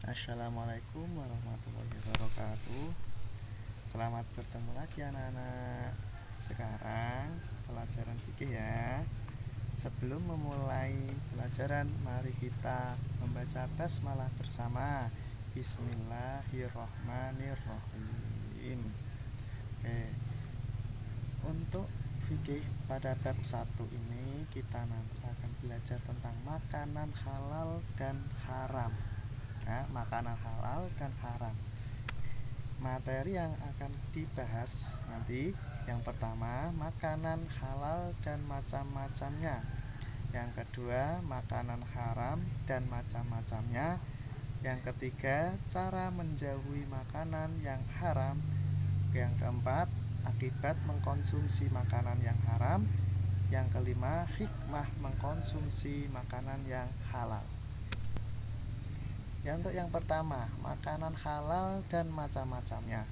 Assalamualaikum warahmatullahi wabarakatuh. Selamat bertemu lagi anak-anak. Sekarang pelajaran fikih ya. Sebelum memulai pelajaran, mari kita membaca basmalah bersama. Bismillahirrahmanirrahim. Oke. Untuk fikih pada bab 1 ini kita nanti akan belajar tentang makanan halal dan haram. Ya, makanan halal dan haram. Materi yang akan dibahas nanti yang pertama makanan halal dan macam-macamnya. Yang kedua makanan haram dan macam-macamnya. Yang ketiga cara menjauhi makanan yang haram. Yang keempat akibat mengkonsumsi makanan yang haram. Yang kelima hikmah mengkonsumsi makanan yang halal. Ya, untuk yang pertama makanan halal dan macam-macamnya.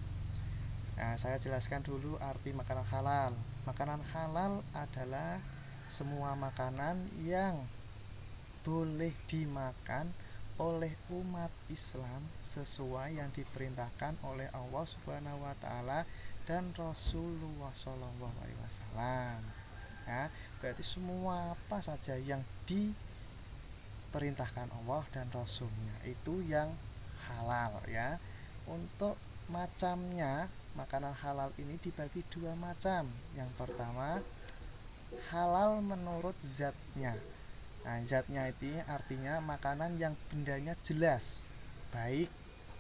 Nah, saya jelaskan dulu arti makanan halal. Makanan halal adalah semua makanan yang boleh dimakan oleh umat Islam sesuai yang diperintahkan oleh Allah Subhanahu wa taala dan Rasulullah sallallahu alaihi wasallam. Ya, berarti semua apa saja yang diperintahkan Allah dan Rasulnya itu yang halal ya. Untuk macamnya, makanan halal ini dibagi dua macam. Yang pertama halal menurut zatnya. Nah, zatnya itu artinya makanan yang bendanya jelas, baik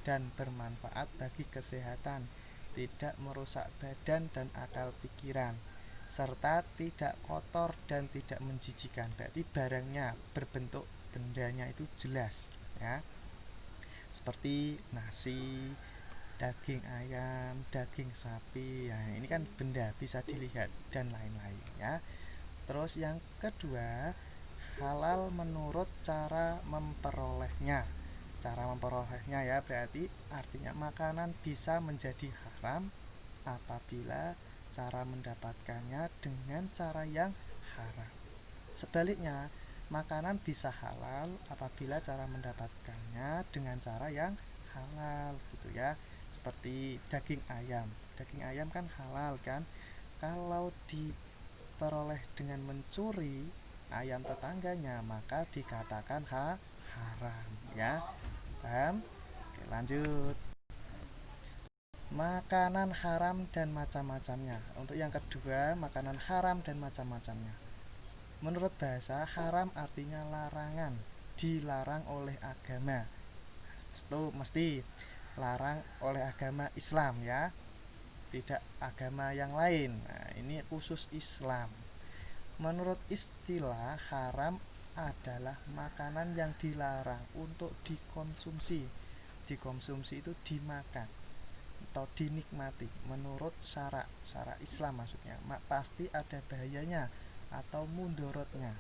dan bermanfaat bagi kesehatan, tidak merusak badan dan akal pikiran, serta tidak kotor dan tidak menjijikan. Berarti barangnya berbentuk bendanya itu jelas ya. Seperti nasi, daging ayam, daging sapi. Nah, ini kan benda bisa dilihat dan lain-lain ya. Terus yang kedua, halal menurut cara memperolehnya. Cara memperolehnya ya berarti artinya makanan bisa menjadi haram apabila cara mendapatkannya dengan cara yang haram. Sebaliknya, makanan bisa halal apabila cara mendapatkannya dengan cara yang halal gitu ya. Seperti daging ayam. Daging ayam kan halal kan? Kalau diperoleh dengan mencuri ayam tetangganya maka dikatakan haram ya. Paham? Oke, lanjut. Makanan haram dan macam-macamnya. Untuk yang kedua, makanan haram dan macam-macamnya. Menurut bahasa, haram artinya larangan, dilarang oleh agama. Itu mesti larang oleh agama Islam ya, tidak agama yang lain. Nah, ini khusus Islam. Menurut istilah, haram adalah makanan yang dilarang untuk dikonsumsi. Dikonsumsi itu dimakan atau dinikmati menurut syara Islam maksudnya. Pasti ada bahayanya atau mundorotnya,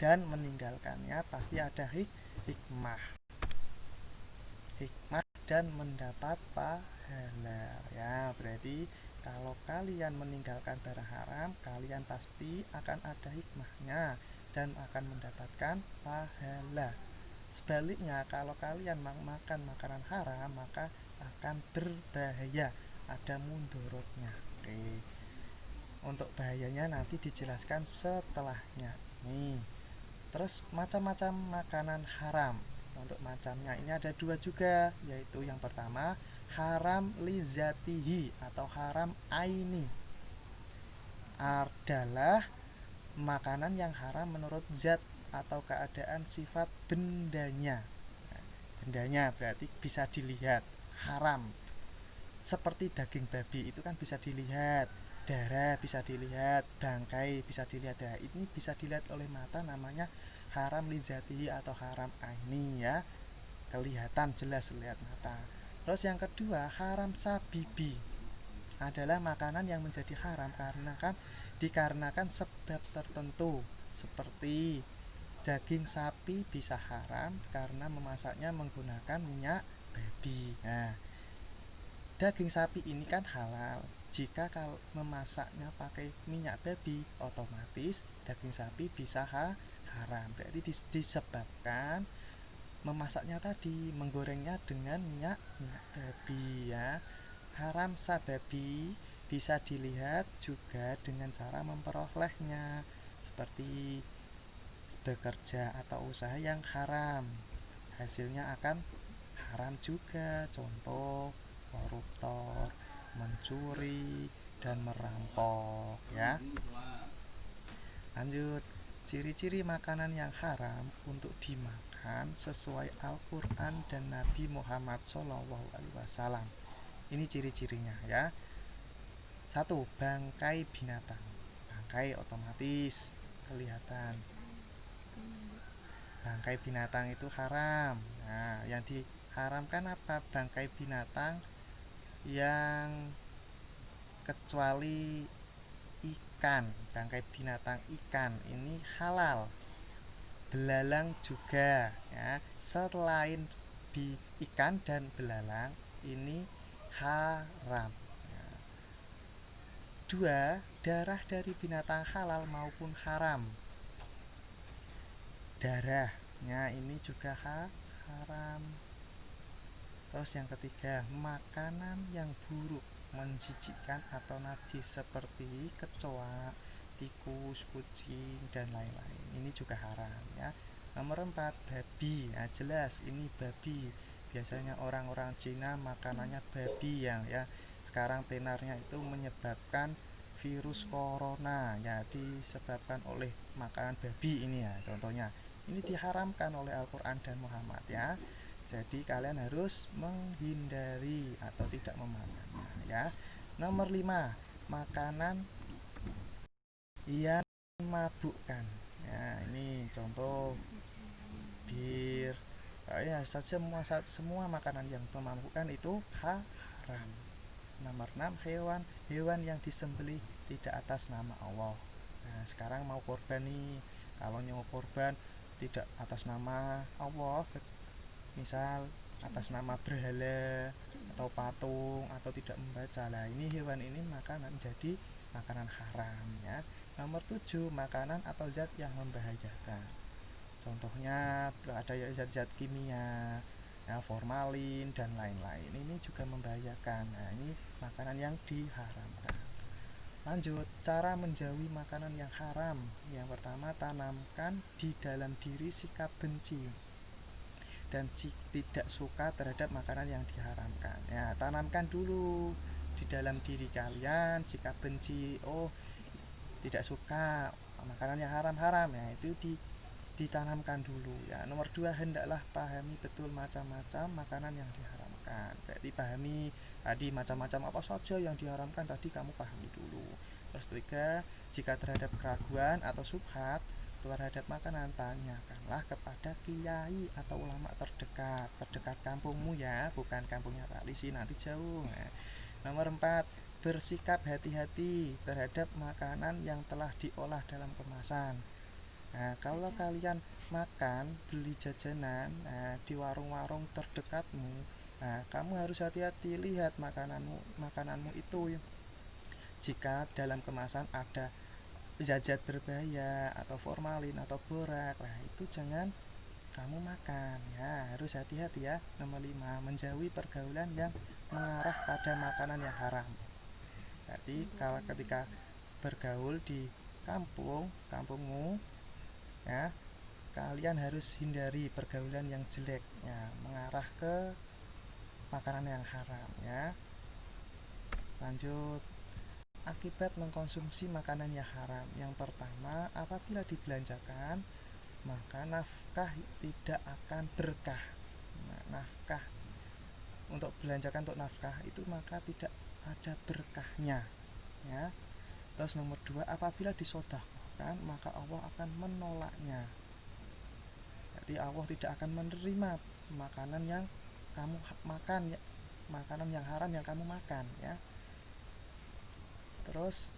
dan meninggalkannya pasti ada hikmah dan mendapat pahala ya. Berarti kalau kalian meninggalkan barang haram, kalian pasti akan ada hikmahnya dan akan mendapatkan pahala. Sebaliknya, kalau kalian makan makanan haram, maka akan berbahaya, ada mundorotnya. Oke. Untuk bahayanya nanti dijelaskan setelahnya ini. Terus macam-macam makanan haram. Untuk macamnya ini ada dua juga, yaitu yang pertama haram lizatihi atau haram aini, adalah makanan yang haram menurut zat atau keadaan sifat bendanya. Bendanya berarti bisa dilihat, haram. Seperti daging babi itu kan bisa dilihat, darah bisa dilihat, bangkai bisa dilihat. Ya, ini bisa dilihat oleh mata, namanya haram lizatihi atau haram aini ya, kelihatan jelas lihat mata. Terus yang kedua haram sabibi, adalah makanan yang menjadi haram dikarenakan sebab tertentu. Seperti daging sapi bisa haram karena memasaknya menggunakan minyak babi. Nah, daging sapi ini kan halal. Jika kalau memasaknya pakai minyak babi, otomatis daging sapi bisa haram. Berarti disebabkan memasaknya tadi, menggorengnya dengan minyak babi ya. Haram sababi bisa dilihat juga dengan cara memperolehnya, seperti bekerja atau usaha yang haram, hasilnya akan haram juga. Contoh koruptor, mencuri, dan merampok ya. Lanjut, ciri-ciri makanan yang haram untuk dimakan sesuai Al-Quran dan Nabi Muhammad SAW. Ini ciri-cirinya ya. 1. Bangkai binatang. Bangkai otomatis kelihatan. Bangkai binatang itu haram. Nah, yang diharamkan apa? Bangkai binatang yang kecuali ikan. Bangkai binatang ikan ini halal. Belalang juga ya. Selain ikan dan belalang ini haram. 2. Darah dari binatang halal maupun haram. Darahnya ini juga haram. Terus yang ketiga, makanan yang buruk, menjijikkan atau najis seperti kecoa, tikus, kucing, dan lain-lain. Ini juga haram ya. Nomor 4, babi. Nah, jelas ini babi. Biasanya orang-orang Cina makanannya babi yang ya. Sekarang tenarnya itu menyebabkan virus corona ya, disebabkan oleh makanan babi ini ya. Contohnya, ini diharamkan oleh Al-Quran dan Muhammad ya. Jadi kalian harus menghindari atau tidak memakannya ya. Nomor 5, makanan yang memabukkan. Ya, ini contoh bir. Ya, semua makanan yang memabukkan itu haram. Nomor 6, hewan yang disembelih tidak atas nama Allah. Nah, sekarang mau korban nih. Kalau nyawa korban tidak atas nama Allah, misal atas nama berhala atau patung atau tidak membaca, lah ini hewan ini makanan, jadi makanan haram ya. Nomor 7, makanan atau zat yang membahayakan. Contohnya ada zat-zat kimia ya, formalin dan lain-lain, ini juga membahayakan. Nah, ini makanan yang diharamkan. Lanjut, cara menjauhi makanan yang haram. Yang pertama, tanamkan di dalam diri sikap benci dan tidak suka terhadap makanan yang diharamkan ya. Tanamkan dulu di dalam diri kalian sikap benci, oh tidak suka makanan yang haram-haram ya, itu ditanamkan dulu ya. Nomor 2, hendaklah pahami betul macam-macam makanan yang diharamkan. Berarti pahami tadi macam-macam apa saja yang diharamkan tadi, kamu pahami dulu. Terus 3, jika terhadap keraguan atau subhat terhadap makanan, tanyakanlah kepada kiai atau ulama terdekat kampungmu ya, bukan kampungnya Pak Lisi, nanti jauh. Nah, nomor 4, bersikap hati-hati terhadap makanan yang telah diolah dalam kemasan. Nah, kalau kalian makan, beli jajanan di warung-warung terdekatmu, nah, kamu harus hati-hati, lihat makananmu itu jika dalam kemasan ada zat-zat berbahaya atau formalin atau borak, nah itu jangan kamu makan ya, harus hati-hati ya. Nomor 5, menjauhi pergaulan yang mengarah pada makanan yang haram. Jadi kalau ketika bergaul di kampungmu ya, kalian harus hindari pergaulan yang jelek ya, mengarah ke makanan yang haram ya. Lanjut, akibat mengkonsumsi makanan yang haram. Yang pertama, apabila dibelanjakan maka nafkah tidak akan berkah. Nah, nafkah untuk belanjakan untuk nafkah itu maka tidak ada berkahnya ya. Terus nomor 2, apabila disedekahkan maka Allah akan menolaknya. Jadi Allah tidak akan menerima makanan yang kamu makan ya, makanan yang haram yang kamu makan ya. Terus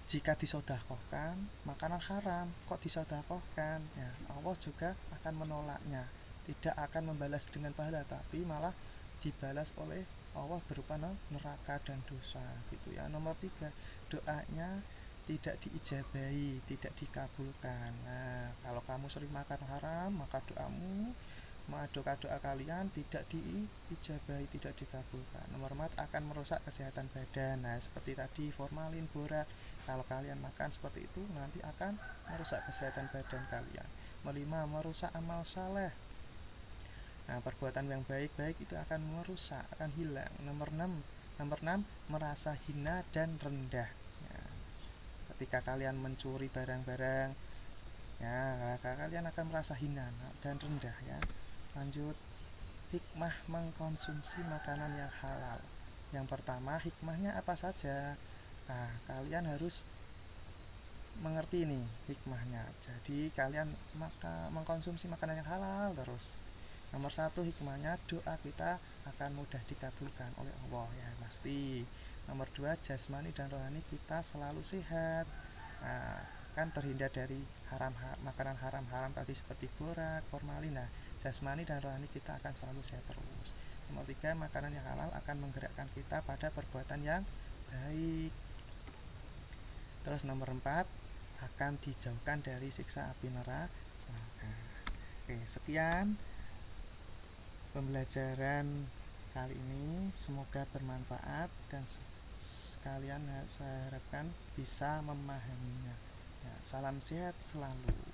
jika disedekahkan makanan haram kok disedekahkan ya, Allah juga akan menolaknya, tidak akan membalas dengan pahala, tapi malah dibalas oleh Allah berupa neraka dan dosa gitu ya. Nomor 3, doanya tidak diijabahi, tidak dikabulkan. Nah, kalau kamu sering makan haram, maka doamu, doa-doa kalian tidak diijabahi, tidak dikabulkan. Nomor 4, akan merusak kesehatan badan. Nah, seperti tadi formalin, borak, kalau kalian makan seperti itu nanti akan merusak kesehatan badan kalian. Nomor 5, merusak amal saleh. Nah, perbuatan yang baik-baik itu akan merusak, akan hilang. Nomor 6, merasa hina dan rendah. Ya, ketika kalian mencuri barang-barang, ya, kalian akan merasa hina dan rendah, ya. Lanjut, hikmah mengkonsumsi makanan yang halal. Yang pertama, hikmahnya apa saja? Nah, kalian harus mengerti nih hikmahnya. Jadi kalian mengkonsumsi makanan yang halal terus. Nomor 1, hikmahnya doa kita akan mudah dikabulkan oleh Allah, ya pasti. Nomor 2, jasmani dan rohani kita selalu sehat. Nah, kan terhindar dari makanan haram tadi seperti borak, formalin. Nah, jasmani dan rohani kita akan selalu sehat terus. Nomor 3, makanan yang halal akan menggerakkan kita pada perbuatan yang baik. Terus nomor 4, akan dijauhkan dari siksa api neraka. Oke, sekian pembelajaran kali ini, semoga bermanfaat dan sekalian saya harapkan bisa memahaminya. Ya, salam sehat selalu.